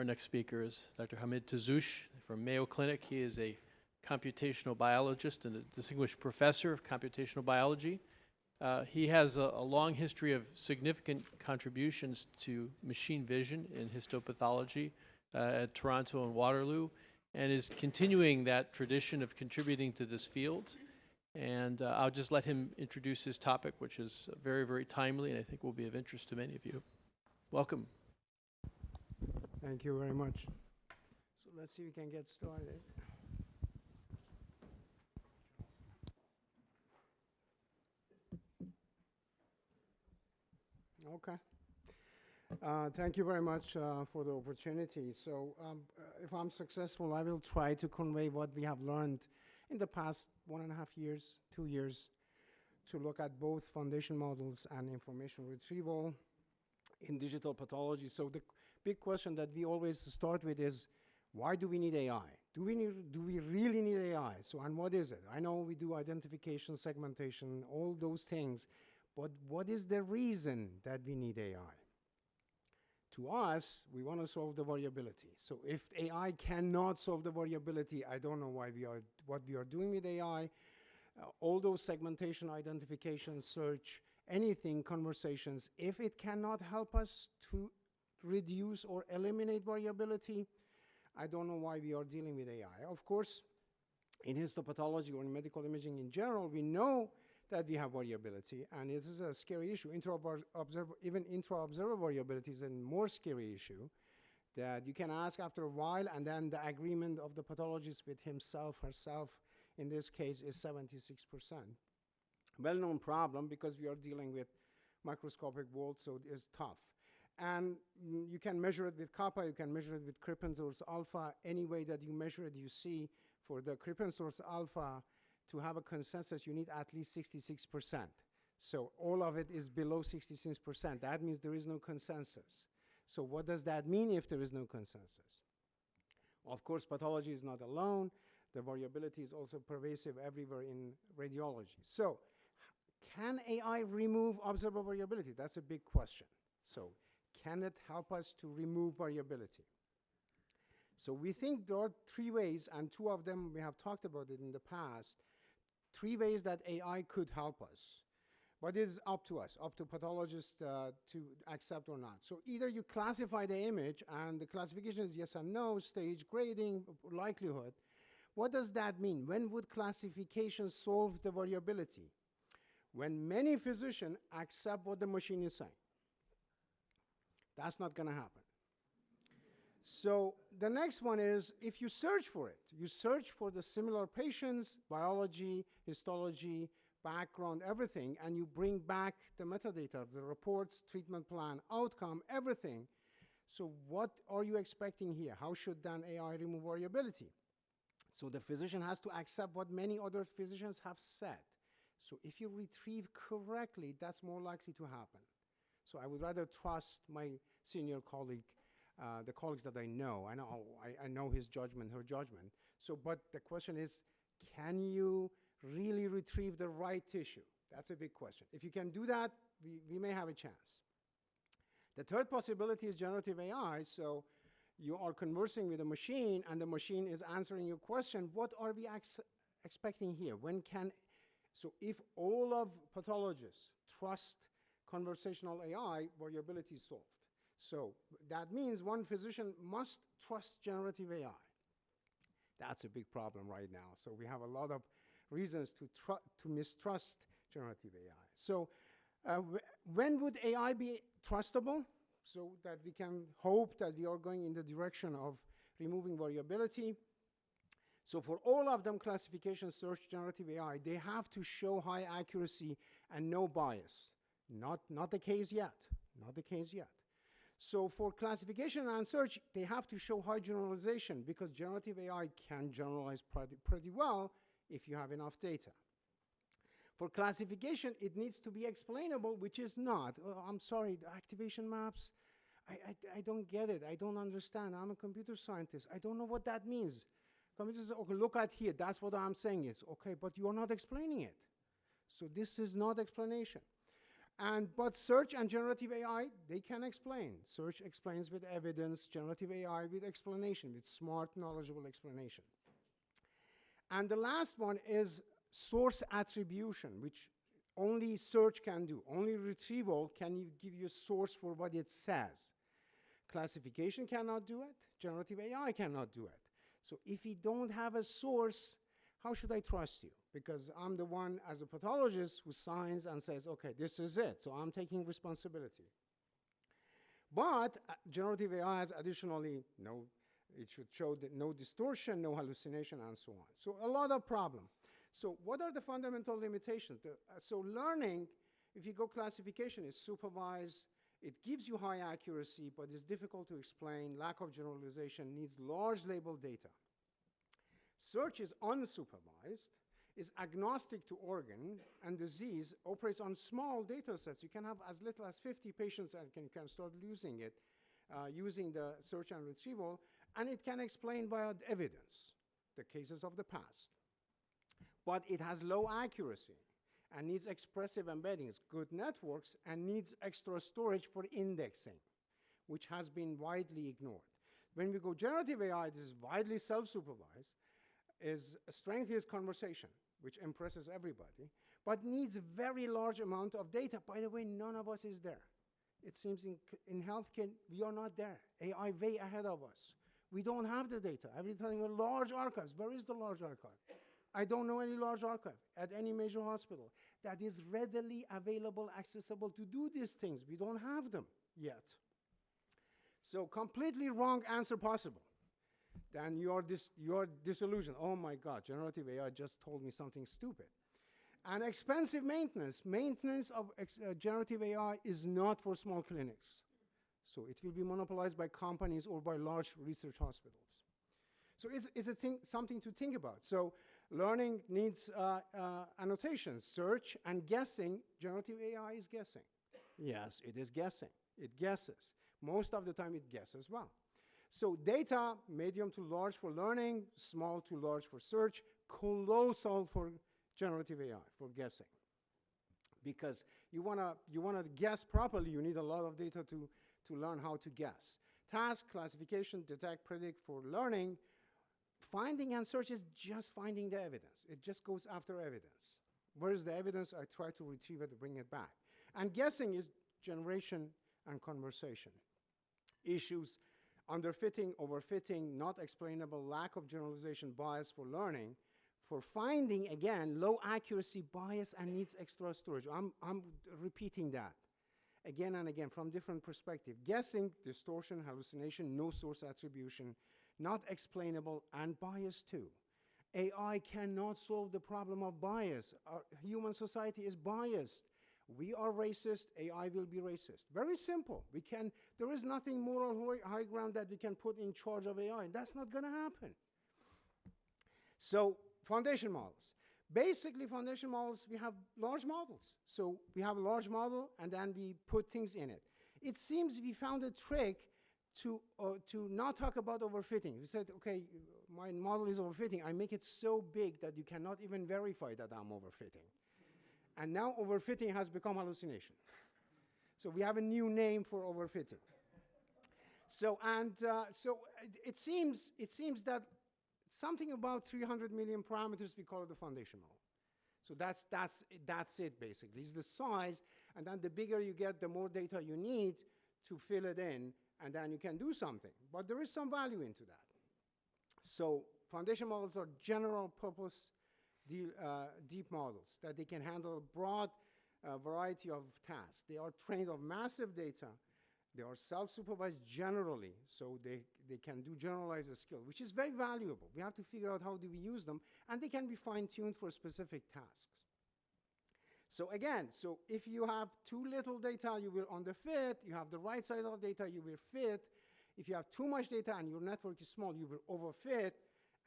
Our next speaker is Dr. Hamid Tizhoosh from Mayo Clinic. He is a computational biologist and a distinguished professor of computational biology. He has a long history of significant contributions to machine vision in histopathology at Toronto and Waterloo, and is continuing that tradition of contributing to this field. And I'll just let him introduce his topic, which is very, very timely and I think will be of interest to many of you. Welcome. Thank you very much. So let's see if we can get started. Okay. Thank you very much for the opportunity. So if I'm successful, I will try to convey what we have learned in the past 1.5 years, 2 years, to look at both foundation models and information retrieval in digital pathology. So the big question that we always start with is, why do we need AI? Do we really need AI? So, and what is it? I know we do identification, segmentation, all those things, but what is the reason that we need AI? To us, we want to solve the variability. So if AI cannot solve the variability, I don't know what we are doing with AI. All those segmentation, identification, search, anything, conversations, if it cannot help us to reduce or eliminate variability, I don't know why we are dealing with AI. Of course, in histopathology or in medical imaging in general, we know that we have variability, and this is a scary issue. Even intra-observer variability is a more scary issue that you can ask after a while, and then the agreement of the pathologist with himself, herself, in this case, is 76%. Well-known problem because we are dealing with microscopic world, so it is tough. And you can measure it with kappa, you can measure it with Krippin source alpha. Any way that you measure it, you see for the Krippin source alpha, to have a consensus, you need at least 66%. So all of it is below 66%. That means there is no consensus. So what does that mean if there is no consensus? Of course, pathology is not alone. The variability is also pervasive everywhere in radiology. So can AI remove observable variability? That's a big question. So can it help us to remove variability? So we think there are 3 ways, and 2 of them we have talked about it in the past, 3 ways that AI could help us. But it is up to us, up to pathologists to accept or not. So either you classify the image, and the classification is yes and no, stage grading, likelihood. What does that mean? When would classification solve the variability? When many physicians accept what the machine is saying. That's not going to happen. So the next one is, if you search for it, you search for the similar patients, biology, histology, background, everything, and you bring back the metadata, the reports, treatment plan, outcome, everything. So what are you expecting here? How should then AI remove variability? So the physician has to accept what many other physicians have said. So if you retrieve correctly, that's more likely to happen. So I would rather trust my senior colleague, the colleagues that I know. I know his judgment, her judgment. So, but the question is, can you really retrieve the right tissue? That's a big question. If you can do that, we may have a chance. The third possibility is generative AI. So you are conversing with a machine, and the machine is answering your question. What are we expecting here? So if all of pathologists trust conversational AI, variability is solved. So that means one physician must trust generative AI. That's a big problem right now. So we have a lot of reasons to mistrust generative AI. So when would AI be trustable? So that we can hope that we are going in the direction of removing variability. So for all of them, classification, search, generative AI, they have to show high accuracy and no bias. Not the case yet. Not the case yet. So for classification and search, they have to show high generalization because generative AI can generalize pretty well if you have enough data. For classification, it needs to be explainable, which is not. Oh, I'm sorry, the activation maps, I don't get it. I don't understand. I'm a computer scientist. I don't know what that means. Computers say, okay, look at here. That's what I'm saying is. Okay, but you're not explaining it. So this is not explanation. But search and generative AI, they can explain. Search explains with evidence, generative AI with explanation, with smart, knowledgeable explanation. And the last one is source attribution, which only search can do. Only retrieval can give you a source for what it says. Classification cannot do it. Generative AI cannot do it. So if you don't have a source, how should I trust you? Because I'm the one, as a pathologist, who signs and says, okay, this is it. So I'm taking responsibility. But generative AI has additionally it should show that no distortion, no hallucination, and so on. So a lot of problem. So what are the fundamental limitations? So learning, if you go classification, is supervised. It gives you high accuracy, but is difficult to explain. Lack of generalization, needs large label data. Search is unsupervised, is agnostic to organ and disease, operates on small data sets. You can have as little as 50 patients and can start using it, using the search and retrieval, and it can explain via evidence the cases of the past. But it has low accuracy and needs expressive embeddings, good networks, and needs extra storage for indexing, which has been widely ignored. When we go generative AI, this is widely self-supervised. Strength is conversation, which impresses everybody, but needs a very large amount of data. By the way, none of us is there. It seems in healthcare, we are not there. AI way ahead of us. We don't have the data. Everything are large archives. Where is the large archive? I don't know any large archive at any major hospital that is readily available, accessible to do these things. We don't have them yet. So completely wrong answer possible. Then you're disillusioned. Oh my God, generative AI just told me something stupid. And expensive maintenance. Maintenance of generative AI is not for small clinics. So it will be monopolized by companies or by large research hospitals. So it's something to think about. So learning needs annotations, search, and guessing. Generative AI is guessing. Yes, it is guessing. It guesses. Most of the time it guesses well. So data, medium to large for learning, small to large for search, colossal for generative AI, for guessing. Because you wanna guess properly, you need a lot of data to learn how to guess. Task, classification, detect, predict for learning. Finding and search is just finding the evidence. It just goes after evidence. Where is the evidence? I try to retrieve it and bring it back. And guessing is generation and conversation. Issues, underfitting, overfitting, not explainable, lack of generalization, bias for learning. For finding, again, low accuracy, bias, and needs extra storage. I'm repeating that again and again from different perspectives. Guessing, distortion, hallucination, no source attribution, not explainable, and bias too. AI cannot solve the problem of bias. Our human society is biased. We are racist, AI will be racist. Very simple. There is nothing moral high ground that we can put in charge of AI. That's not going to happen. So, foundation models. Basically, foundation models, we have large models. So we have a large model, and then we put things in it. It seems we found a trick to not talk about overfitting. We said, okay, my model is overfitting. I make it so big that you cannot even verify that I'm overfitting. And now overfitting has become hallucination. So we have a new name for overfitting. So it seems that something about 300 million parameters, we call it the foundation model. So that's it basically. It's the size, and then the bigger you get, the more data you need to fill it in, and then you can do something. But there is some value into that. So foundation models are general purpose deep models that they can handle a broad variety of tasks. They are trained on massive data. They are self-supervised generally, so they can do generalized skill, which is very valuable. We have to figure out how do we use them, and they can be fine-tuned for specific tasks. So again, if you have too little data, you will underfit. You have the right side of data, you will fit. If you have too much data and your network is small, you will overfit.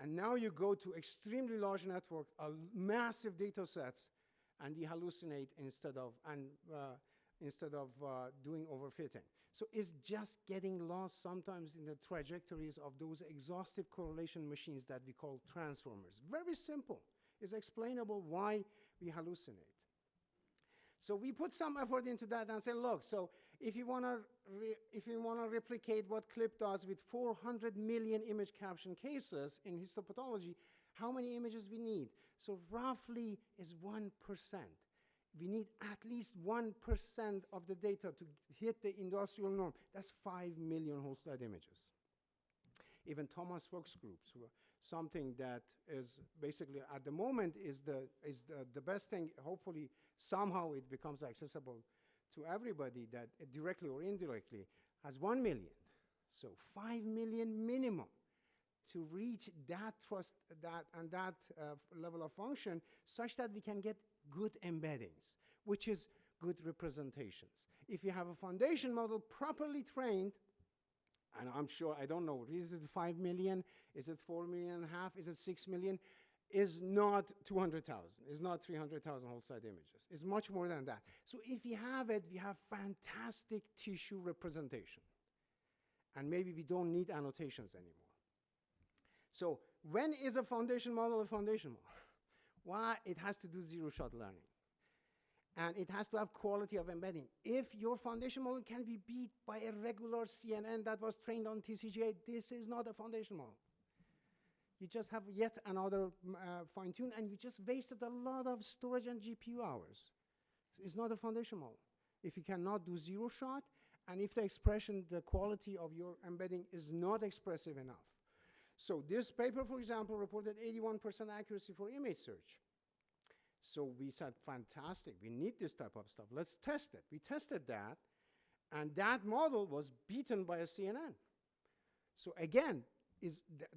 And now you go to extremely large network, massive data sets, and we hallucinate instead of doing overfitting. So it's just getting lost sometimes in the trajectories of those exhaustive correlation machines that we call transformers. Very simple. It's explainable why we hallucinate. So we put some effort into that and say, look, so if you want to replicate what CLIP does with 400 million image caption cases in histopathology, how many images we need? So roughly is 1%. We need at least 1% of the data to hit the industrial norm. That's 5 million whole slide images. Even Thomas Fuchs groups, something that is basically at the moment is the best thing. Hopefully somehow it becomes accessible to everybody that directly or indirectly has 1 million. So 5 million minimum to reach that trust level of function such that we can get good embeddings, which is good representations. If you have a foundation model properly trained, and I'm sure, I don't know, is it 5 million? Is it 4 million and a half? Is it 6 million? Is not 200,000. It's not 300,000 whole slide images. It's much more than that. So if we have it, we have fantastic tissue representation. And maybe we don't need annotations anymore. So when is a foundation model a foundation model? Why? It has to do zero-shot learning. And it has to have quality of embedding. If your foundation model can be beat by a regular CNN that was trained on TCGA, this is not a foundation model. You just have yet another fine-tune, and you just wasted a lot of storage and GPU hours. It's not a foundation model. If you cannot do zero-shot, and if the expression, the quality of your embedding is not expressive enough. So this paper, for example, reported 81% accuracy for image search. So we said, fantastic, we need this type of stuff. Let's test it. We tested that, and that model was beaten by a CNN. So again,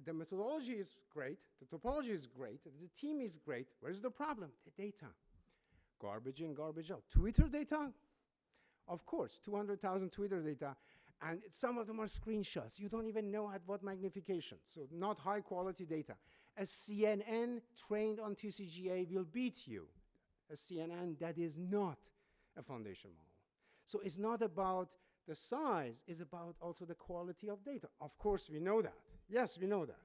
the methodology is great, the topology is great, the team is great. Where's the problem? The data. Garbage in, garbage out. Twitter data? Of course, 200,000 Twitter data, and some of them are screenshots. You don't even know at what magnification, so not high quality data. A CNN trained on TCGA will beat you. A CNN that is not a foundation model. So it's not about the size, it's about also the quality of data. Of course, we know that. Yes, we know that.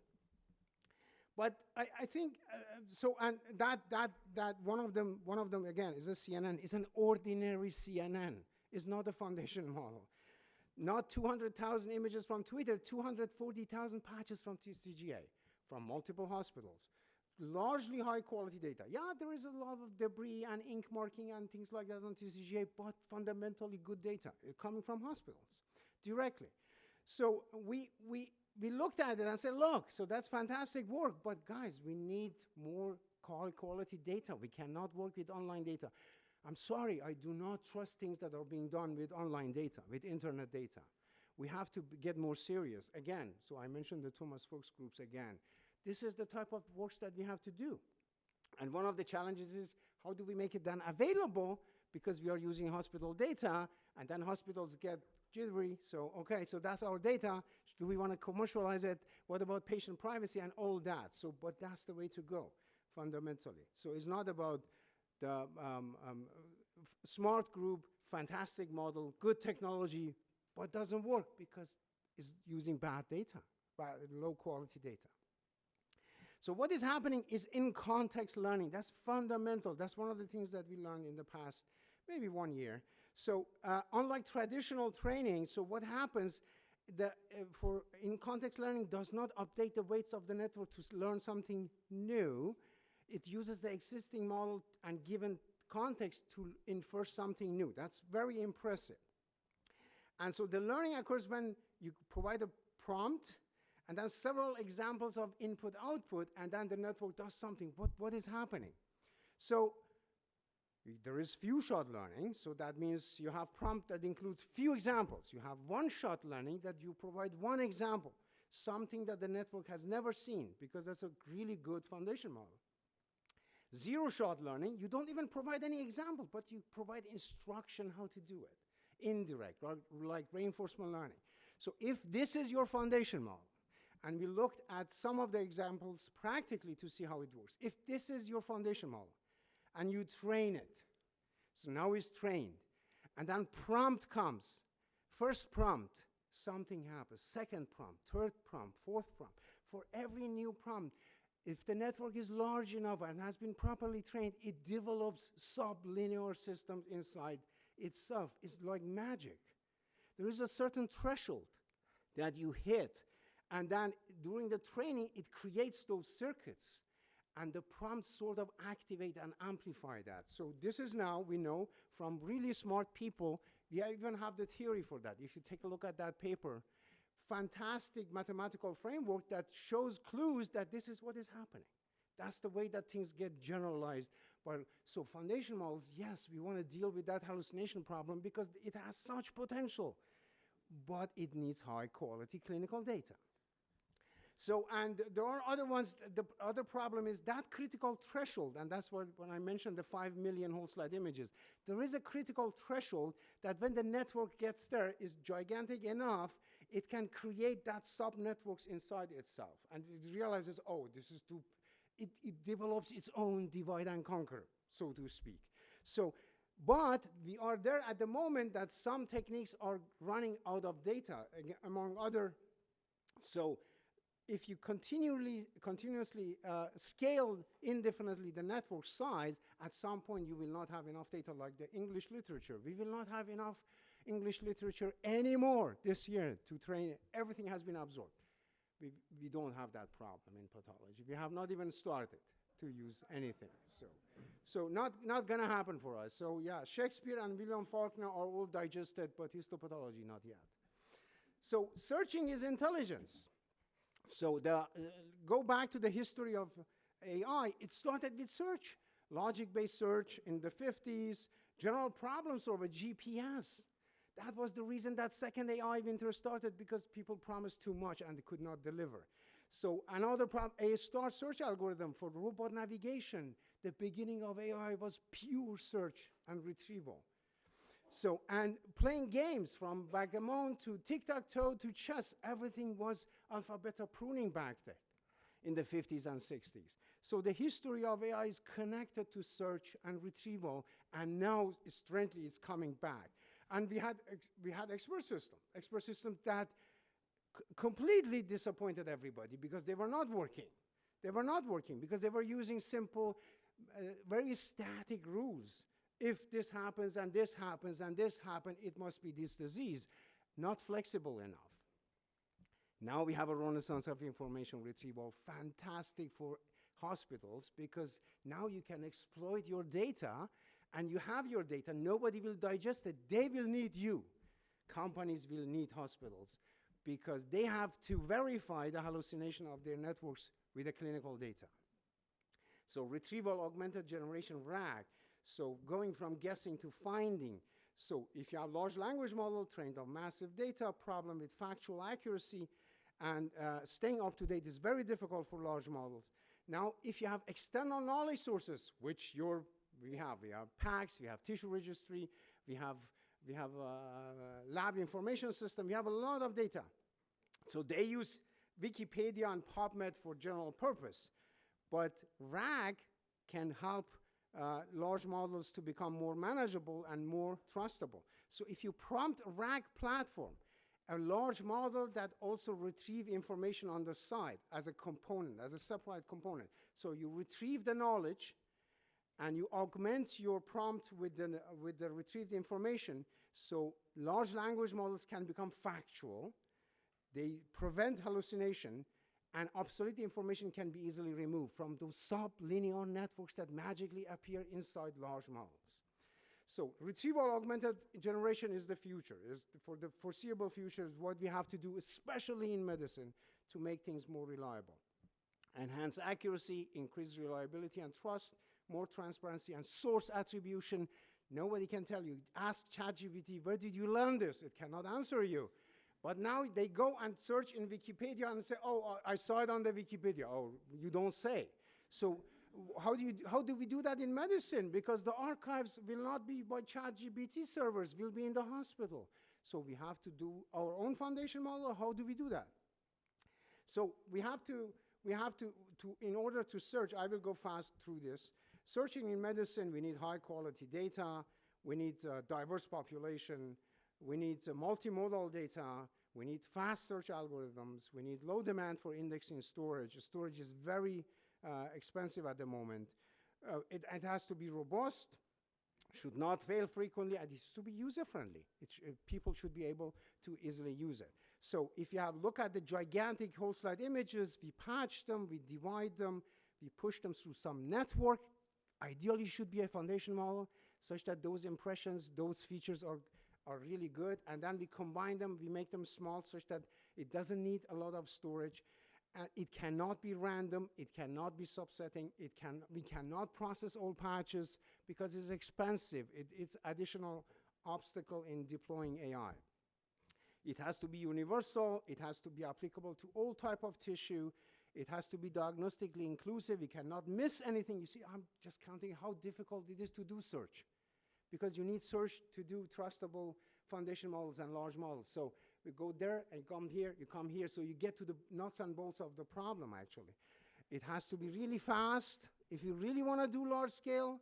But I think, so, and that one of them again is a CNN, is an ordinary CNN. It's not a foundation model. Not 200,000 images from Twitter, 240,000 patches from TCGA, from multiple hospitals. Largely high quality data. Yeah, there is a lot of debris and ink marking and things like that on TCGA, but fundamentally good data coming from hospitals directly. So we looked at it and said, look, so that's fantastic work, but guys, we need more high quality data. We cannot work with online data. I'm sorry, I do not trust things that are being done with online data, with internet data. We have to get more serious. Again, so I mentioned the Thomas Fuchs groups again. This is the type of works that we have to do. And one of the challenges is, how do we make it then available? Because we are using hospital data, and then hospitals get jittery. So, okay, so that's our data. Do we want to commercialize it? What about patient privacy and all that? So, but that's the way to go, fundamentally. So it's not about the smart group, fantastic model, good technology, but doesn't work because it's using bad data, low quality data. So what is happening is in-context learning. That's fundamental. That's one of the things that we learned in the past, maybe 1 year. So unlike traditional training, so what happens, for in-context learning does not update the weights of the network to learn something new. It uses the existing model and given context to infer something new. That's very impressive. And so the learning occurs when you provide a prompt and then several examples of input-output, and then the network does something. What is happening? So there is few-shot learning, so that means you have prompt that includes few examples. You have one-shot learning that you provide one example, something that the network has never seen, because that's a really good foundation model. Zero-shot learning, you don't even provide any example, but you provide instruction how to do it, indirect, like reinforcement learning. So if this is your foundation model, and we looked at some of the examples practically to see how it works. If this is your foundation model, and you train it, so now it's trained, and then prompt comes. First prompt, something happens. Second prompt, third prompt, fourth prompt. For every new prompt, If the network is large enough and has been properly trained, it develops sublinear systems inside itself. It's like magic. There is a certain threshold that you hit, and then during the training, it creates those circuits, and the prompts sort of activate and amplify that. So this is now, we know, from really smart people, we even have the theory for that. If you take a look at that paper, fantastic mathematical framework that shows clues that this is what is happening. That's the way that things get generalized. Well, so foundation models, yes, we want to deal with that hallucination problem because it has such potential, but it needs high quality clinical data. So, and there are other ones. The other problem is that critical threshold, and that's what, when I mentioned the 5 million whole slide images, there is a critical threshold that when the network gets there is gigantic enough, it can create that sub-networks inside itself. And it realizes, oh, this is too, it develops its own divide and conquer, so to speak. So, but we are there at the moment that some techniques are running out of data, among other. So, if you continuously scale indefinitely the network size, at some point you will not have enough data, like the English literature. We will not have enough English literature anymore this year to train it. Everything has been absorbed. We don't have that problem in pathology. We have not even started to use anything. So not gonna happen for us. So yeah, Shakespeare and William Faulkner are all digested, but histopathology not yet. So searching is intelligence. So go back to the history of AI. It started with search, logic-based search in the 50s, general problem solver, GPS. That was the reason that second AI winter started, because people promised too much and could not deliver. So another problem, a star search algorithm for robot navigation. The beginning of AI was pure search and retrieval. So, and playing games from backgammon to tic-tac-toe to chess, everything was alpha-beta pruning back then in the 50s and 60s. So the history of AI is connected to search and retrieval, and now strangely it's coming back. And we had expert systems that completely disappointed everybody because they were not working. They were not working because they were using simple, very static rules. If this happens and this happens and this happens, it must be this disease. Not flexible enough. Now we have a renaissance of information retrieval, fantastic for hospitals, because now you can exploit your data, and you have your data. Nobody will digest it. They will need you. Companies will need hospitals, because they have to verify the hallucination of their networks with the clinical data. So retrieval augmented generation, RAG. So going from guessing to finding. So if you have large language model trained on massive data, problem with factual accuracy, and staying up to date is very difficult for large models. Now, if you have external knowledge sources, which we have PACS, we have tissue registry, we have lab information system, we have a lot of data. So they use Wikipedia and PubMed for general purpose, but RAG can help large models to become more manageable and more trustable. So if you prompt a RAG platform, a large model that also retrieve information on the side as a component, as a separate component. So you retrieve the knowledge and you augment your prompt with the retrieved information. So large language models can become factual. They prevent hallucination, and obsolete information can be easily removed from those sublinear networks that magically appear inside large models. So retrieval augmented generation is the future, for the foreseeable future, is what we have to do, especially in medicine, to make things more reliable. Enhance accuracy, increase reliability and trust, more transparency, and source attribution. Nobody can tell you. Ask ChatGPT, where did you learn this? It cannot answer you. But now they go and search in Wikipedia and say, oh, I saw it on the Wikipedia. Oh, you don't say. So how do we do that in medicine? Because the archives will not be by ChatGPT servers, will be in the hospital. So we have to do our own foundation model. How do we do that? So we have to, in order to search, I will go fast through this. Searching in medicine, we need high quality data. We need diverse population. We need multimodal data. We need fast search algorithms. We need low demand for indexing storage. Storage is very expensive at the moment. It has to be robust, should not fail frequently, and it should be user-friendly. People should be able to easily use it. So if you have look at the gigantic whole slide images, we patch them, we divide them, we push them through some network. Ideally should be a foundation model such that those impressions, those features are really good, and then we combine them, we make them small such that it doesn't need a lot of storage. It cannot be random, it cannot be subsetting, we cannot process all patches because it's expensive. It's additional obstacle in deploying AI. It has to be universal, it has to be applicable to all type of tissue, it has to be diagnostically inclusive, you cannot miss anything. You see, I'm just counting how difficult it is to do search, because you need search to do trustable foundation models and large models. So we go there and come here, you come here, so you get to the nuts and bolts of the problem, actually. It has to be really fast. If you really want to do large scale,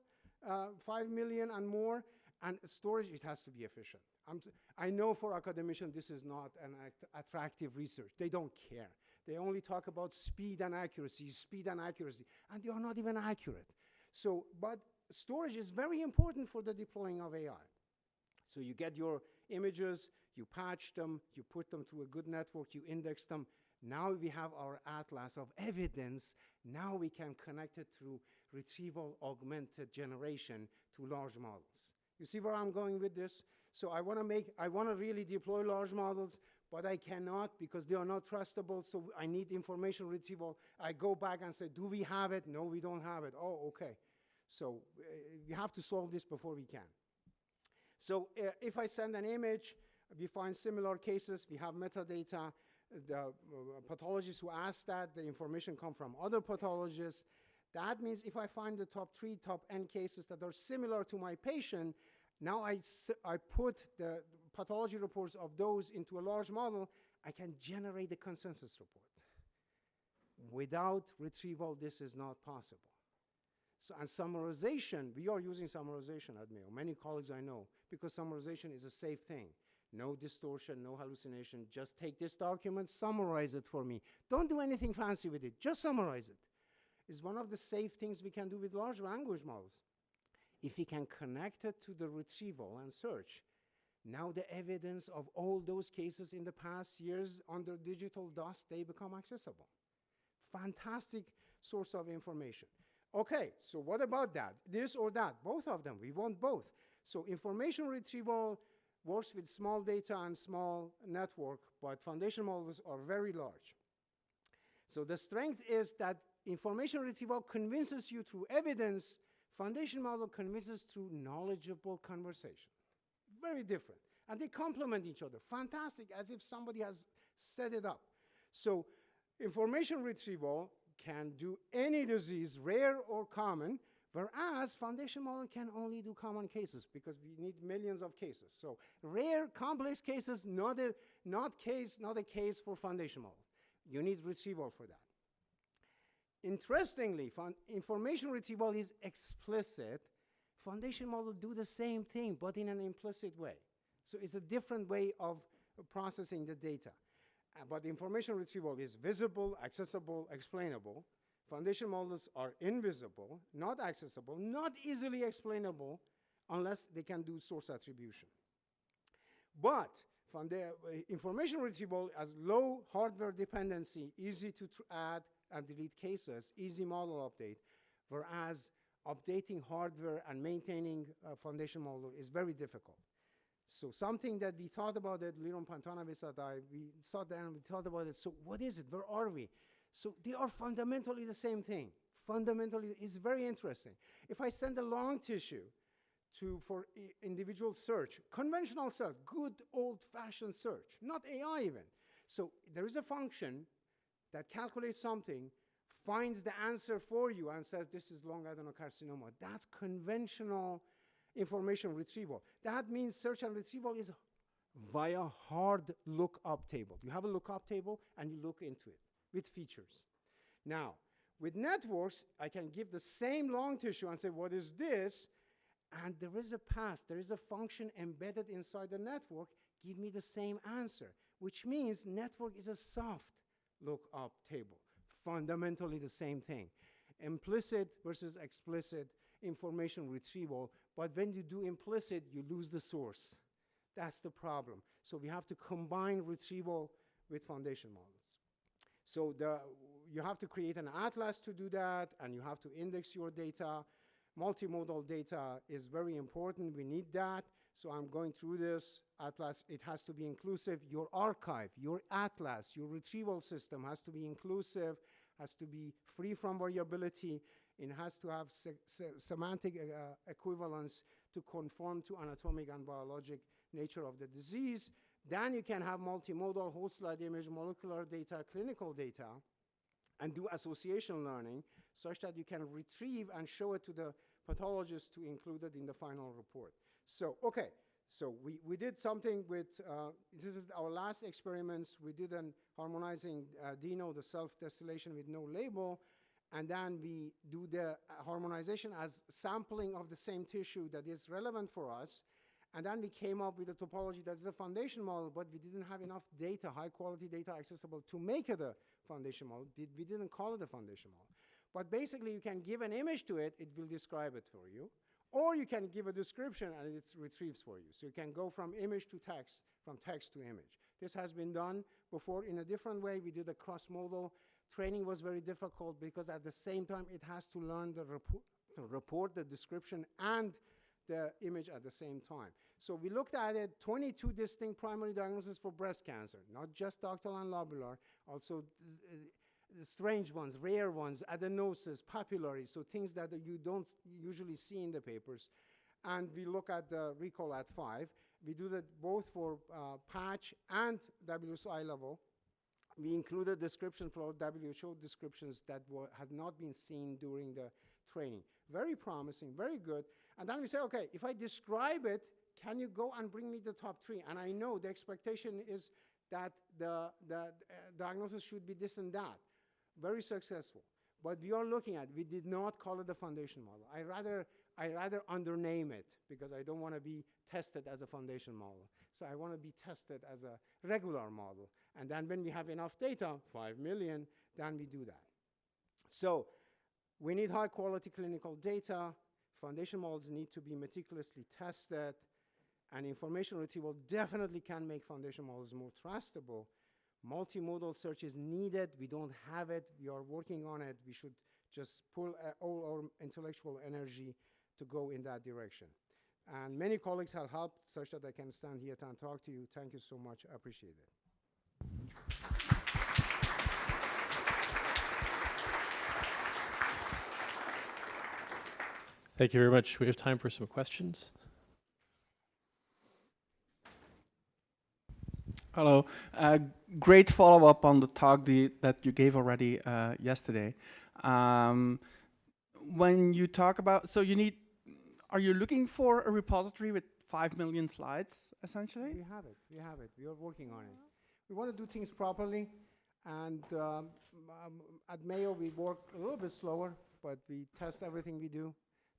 5 million and more, and storage, it has to be efficient. I know for academicians this is not an attractive research. They don't care. They only talk about speed and accuracy, and they are not even accurate. So, but storage is very important for the deploying of AI. So you get your images, you patch them, you put them through a good network, you index them. Now we have our atlas of evidence. Now we can connect it through retrieval augmented generation to large models. You see where I'm going with this? So I want to really deploy large models, but I cannot because they are not trustable, so I need information retrieval. I go back and say, do we have it? No, we don't have it. Oh, okay. So we have to solve this before we can. So if I send an image, we find similar cases, we have metadata, the pathologists who ask that, the information come from other pathologists. That means if I find the top 3, top N cases that are similar to my patient, now I put the pathology reports of those into a large model, I can generate a consensus report. Without retrieval, this is not possible. So, and summarization, we are using summarization at Mayo. Many colleagues I know, because summarization is a safe thing. No distortion, no hallucination. Just take this document, summarize it for me. Don't do anything fancy with it. Just summarize it. It's one of the safe things we can do with large language models. If we can connect it to the retrieval and search, now the evidence of all those cases in the past years under digital dust, they become accessible. Fantastic source of information. Okay, so what about that? This or that? Both of them. We want both. So information retrieval works with small data and small network, but foundation models are very large. So the strength is that information retrieval convinces you through evidence, foundation model convinces through knowledgeable conversation. Very different. And they complement each other. Fantastic, as if somebody has set it up. So information retrieval can do any disease, rare or common, whereas foundation model can only do common cases because we need millions of cases. So rare, complex cases, not a case for foundation model. You need retrieval for that. Interestingly, information retrieval is explicit. Foundation model do the same thing, but in an implicit way. So it's a different way of processing the data. But information retrieval is visible, accessible, explainable. Foundation models are invisible, not accessible, not easily explainable unless they can do source attribution. But information retrieval has low hardware dependency, easy to add and delete cases, easy model update, whereas updating hardware and maintaining a foundation model is very difficult. So something that we thought about it, Liron Pantanavis and I, we sat down and we thought about it, so what is it, where are we? So they are fundamentally the same thing. Fundamentally, it's very interesting. If I send a long tissue for individual search, conventional search, good old-fashioned search, not AI even. So there is a function that calculates something, finds the answer for you and says, this is lung adenocarcinoma. That's conventional information retrieval. That means search and retrieval is via hard lookup table. You have a lookup table and you look into it with features. Now, with networks, I can give the same long tissue and say, what is this? And there is a path, there is a function embedded inside the network, give me the same answer, which means network is a soft lookup table, fundamentally the same thing. implicit versus explicit information retrieval. But when you do implicit, you lose the source. That's the problem. So we have to combine retrieval with foundation models. So you have to create an atlas to do that, and you have to index your data. Multimodal data is very important. We need that. So I'm going through this atlas. It has to be inclusive. Your archive, your atlas, your retrieval system has to be inclusive, has to be free from variability. It has to have semantic equivalence to conform to anatomic and biologic nature of the disease. Then you can have multimodal, whole slide image, molecular data, clinical data, and do association learning such that you can retrieve and show it to the pathologist to include it in the final report. So, okay, so we did something with, this is our last experiments. We did an harmonizing DINO, the self-distillation with no label, and then we do the harmonization as sampling of the same tissue that is relevant for us. And then we came up with a topology that is a foundation model, but we didn't have enough data, high-quality data accessible to make it a foundation model. We didn't call it a foundation model. But basically, you can give an image to it. It will describe it for you. Or you can give a description, and it retrieves for you. So you can go from image to text, from text to image. This has been done before in a different way. We did a cross-modal. Training was very difficult because at the same time, it has to learn the report, the description, and the image at the same time. So we looked at it, 22 distinct primary diagnoses for breast cancer, not just ductal and lobular, also strange ones, rare ones, adenosis, papillary, so things that you don't usually see in the papers. And we look at the recall at 5. We do that both for patch and WSI level. We included description for WHO descriptions that had not been seen during the training. Very promising, very good. And then we say, okay, if I describe it, can you go and bring me the top 3? And I know the expectation is that the diagnosis should be this and that. Very successful. But we are looking at, we did not call it the foundation model. I rather undername it because I don't want to be tested as a foundation model. So I want to be tested as a regular model. And then when we have enough data, 5 million, then we do that. So we need high quality clinical data. Foundation models need to be meticulously tested. And information retrieval definitely can make foundation models more trustable. Multimodal search is needed. We don't have it. We are working on it. We should just pull all our intellectual energy to go in that direction. And many colleagues have helped such that I can stand here and talk to you. Thank you so much. I appreciate it. Thank you very much. We have time for some questions. Hello. Great follow-up on the talk that you gave already yesterday. When you talk about, so are you looking for a repository with 5 million slides, essentially? We have it. We have it. We are working on it. We want to do things properly. And at Mayo, we work a little bit slower, but we test everything we do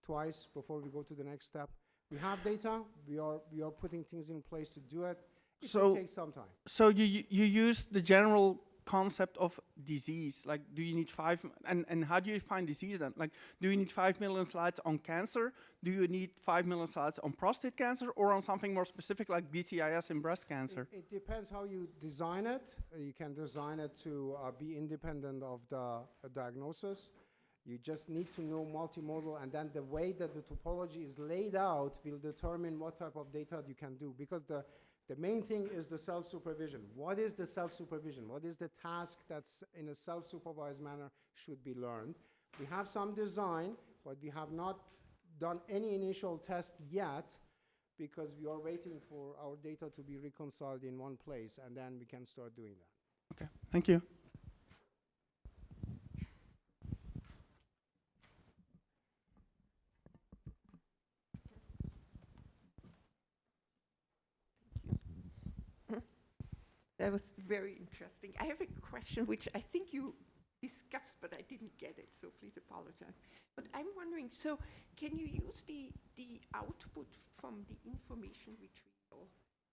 twice before we go to the next step. We have data. We are putting things in place to do it. It will take some time. So you use the general concept of disease. Like, do you need 5, and how do you define disease then? Like, do you need 5 million slides on cancer? Do you need 5 million slides on prostate cancer, or on something more specific like BCIS in breast cancer? It depends how you design it. You can design it to be independent of the diagnosis. You just need to know multimodal, and then the way that the topology is laid out will determine what type of data you can do, because the main thing is the self-supervision. What is the self-supervision? What is the task that's in a self-supervised manner should be learned? We have some design, but we have not done any initial test yet because we are waiting for our data to be reconciled in one place, and then we can start doing that. Okay, thank you. That was very interesting. I have a question which I think you discussed, but I didn't get it, so please apologize. But I'm wondering, so can you use the output from the information retrieval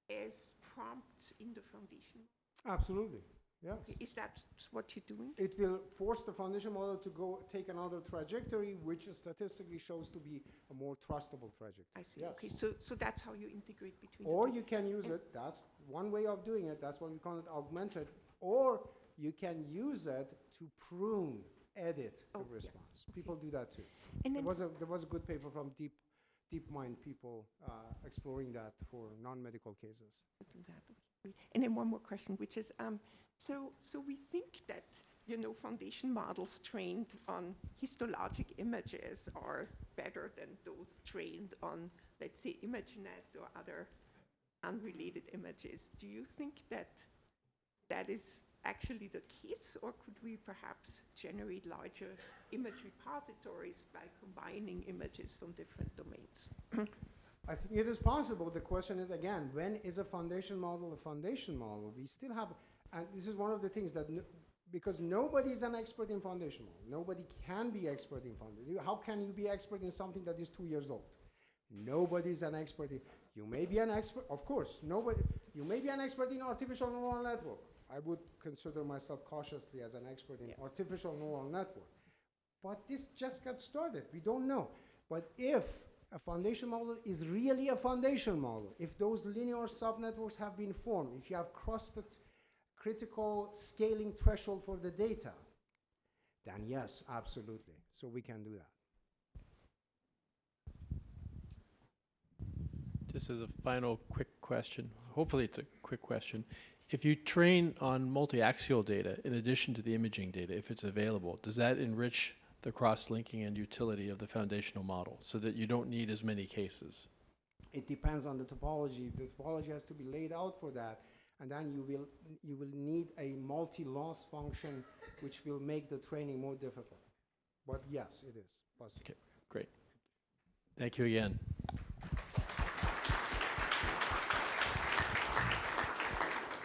as prompts in the foundation? Absolutely. Yes. Is that what you're doing? It will force the foundation model to go take another trajectory, which statistically shows to be a more trustable trajectory. I see. Yes. Okay, so that's how you integrate between Or the two. you can use it, that's one way of doing it, that's what we call it augmented, or you can use it to prune, edit the Oh, yes. response. People do that too. And There then, was a good paper from DeepMind people exploring that for non-medical cases. do that. Okay. And then one more question, which is, so we think that, you know, foundation models trained on histologic images are better than those trained on, let's say, ImageNet or other unrelated images. Do you think that that is actually the case, or could we perhaps generate larger image repositories by combining images from different domains? I think it is possible. The question is, again, when is a foundation model a foundation model? We still have, and this is one of the things that, because nobody is an expert in foundation model. Nobody can be expert in foundation. How can you be expert in something that is 2 years old? Nobody is an expert in, you may be an expert, of course, you may be an expert in artificial neural network. I would consider myself cautiously as an expert in artificial neural network. But this just got started. We don't know. But if a foundation model is really a foundation model, if those linear subnetworks have been formed, if you have crossed the critical scaling threshold for the data, then yes, absolutely. So we can do that. Just as a final quick question, hopefully it's a quick question. If you train on multi-axial data in addition to the imaging data, if it's available, does that enrich the cross-linking and utility of the foundational model so that you don't need as many cases? It depends on the topology. The topology has to be laid out for that, and then you will need a multi-loss function which will make the training more difficult. But yes, it is possible. Okay, great. Thank you again.